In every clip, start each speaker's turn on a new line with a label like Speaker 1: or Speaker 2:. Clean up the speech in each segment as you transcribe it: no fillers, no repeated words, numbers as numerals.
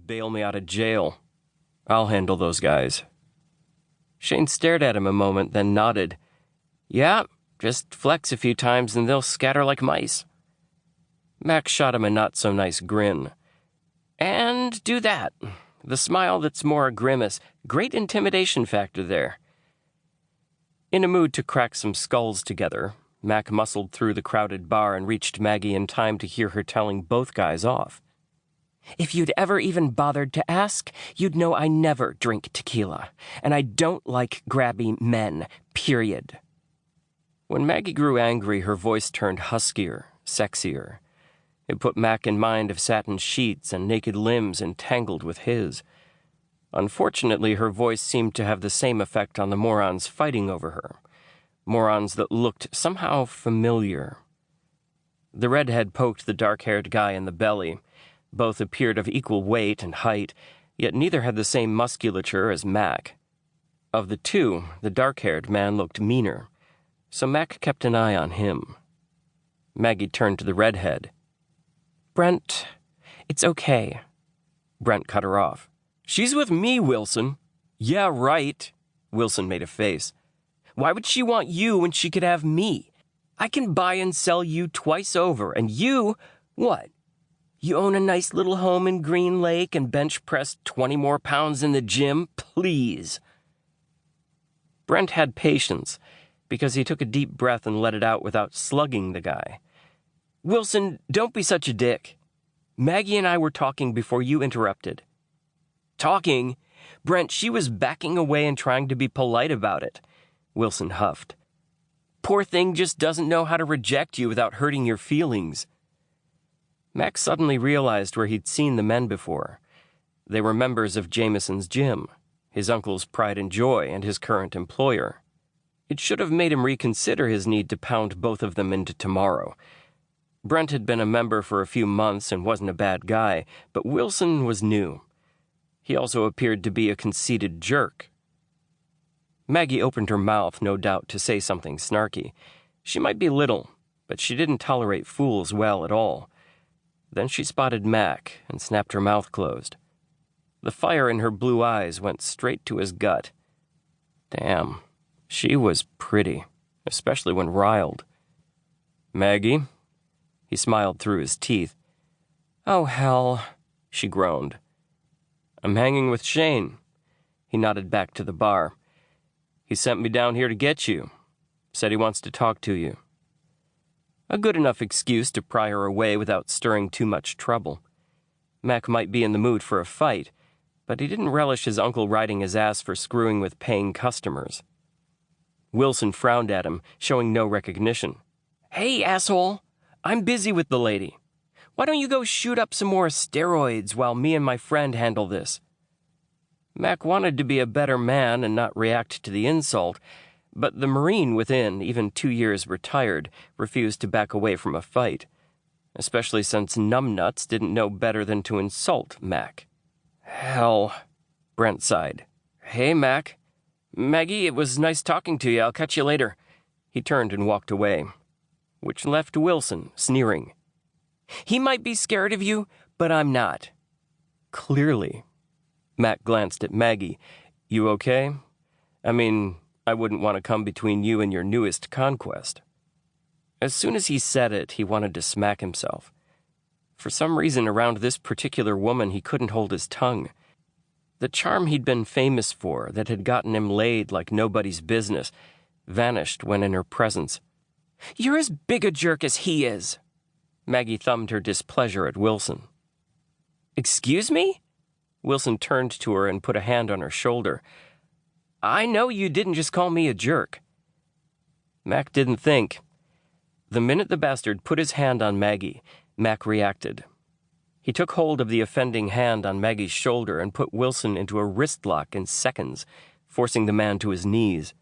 Speaker 1: bail me out of jail. I'll handle those guys. Shane stared at him a moment, then nodded. Yeah, just flex a few times and they'll scatter like mice. Mac shot him a not-so-nice grin. And do that. The smile that's more a grimace. Great intimidation factor there. In a mood to crack some skulls together, Mac muscled through the crowded bar and reached Maggie in time to hear her telling both guys off. If you'd ever even bothered to ask, you'd know I never drink tequila, and I don't like grabby men, period. When Maggie grew angry, her voice turned huskier, sexier. It put Mac in mind of satin sheets and naked limbs entangled with his. Unfortunately, her voice seemed to have the same effect on the morons fighting over her. Morons that looked somehow familiar. The redhead poked the dark-haired guy in the belly. Both appeared of equal weight and height, yet neither had the same musculature as Mac. Of the two, the dark-haired man looked meaner, so Mac kept an eye on him. Maggie turned to the redhead. Brent, it's okay. Brent cut her off. She's with me, Wilson. Yeah, right. Wilson made a face. Why would she want you when she could have me? I can buy and sell you twice over, and you, what? You own a nice little home in Green Lake and bench press 20 more pounds in the gym, please. Brent had patience, because he took a deep breath and let it out without slugging the guy. Wilson, don't be such a dick. Maggie and I were talking before you interrupted. Talking? Brent, she was backing away and trying to be polite about it. Wilson huffed. Poor thing just doesn't know how to reject you without hurting your feelings. Mac suddenly realized where he'd seen the men before. They were members of Jameson's gym, his uncle's pride and joy, and his current employer. It should have made him reconsider his need to pound both of them into tomorrow. Brent had been a member for a few months and wasn't a bad guy, but Wilson was new. He also appeared to be a conceited jerk. Maggie opened her mouth, no doubt, to say something snarky. She might be little, but she didn't tolerate fools well at all. Then she spotted Mac and snapped her mouth closed. The fire in her blue eyes went straight to his gut. Damn, she was pretty, especially when riled. Maggie? He smiled through his teeth. Oh, hell, she groaned. I'm hanging with Shane. He nodded back to the bar. He sent me down here to get you. Said he wants to talk to you. A good enough excuse to pry her away without stirring too much trouble. Mac might be in the mood for a fight, but he didn't relish his uncle riding his ass for screwing with paying customers. Wilson frowned at him, showing no recognition. Hey, asshole! I'm busy with the lady. Why don't you go shoot up some more steroids while me and my friend handle this? Mac wanted to be a better man and not react to the insult, but the Marine within, even 2 years retired, refused to back away from a fight, especially since numbnuts didn't know better than to insult Mac. Hell, Brent sighed. Hey, Mac. Maggie, it was nice talking to you. I'll catch you later. He turned and walked away, which left Wilson sneering. He might be scared of you, but I'm not. Clearly. Mac glanced at Maggie. You okay? I mean, I wouldn't want to come between you and your newest conquest. As soon as he said it, he wanted to smack himself. For some reason, around this particular woman, he couldn't hold his tongue. The charm he'd been famous for, that had gotten him laid like nobody's business, vanished when in her presence. You're as big a jerk as he is. Maggie thumbed her displeasure at Wilson. Excuse me? Wilson turned to her and put a hand on her shoulder. I know you didn't just call me a jerk. Mac didn't think. The minute the bastard put his hand on Maggie, Mac reacted. He took hold of the offending hand on Maggie's shoulder and put Wilson into a wrist lock in seconds, forcing the man to his knees.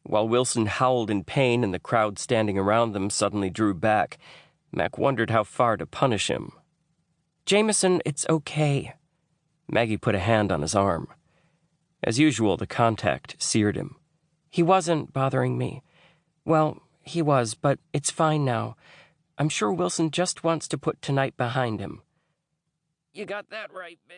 Speaker 1: While Wilson howled in pain and the crowd standing around them suddenly drew back, Mac wondered how far to punish him. Jameson, it's okay. Maggie put a hand on his arm. As usual, the contact seared him. He wasn't bothering me. Well, he was, but it's fine now. I'm sure Wilson just wants to put tonight behind him. You got that right, bitch.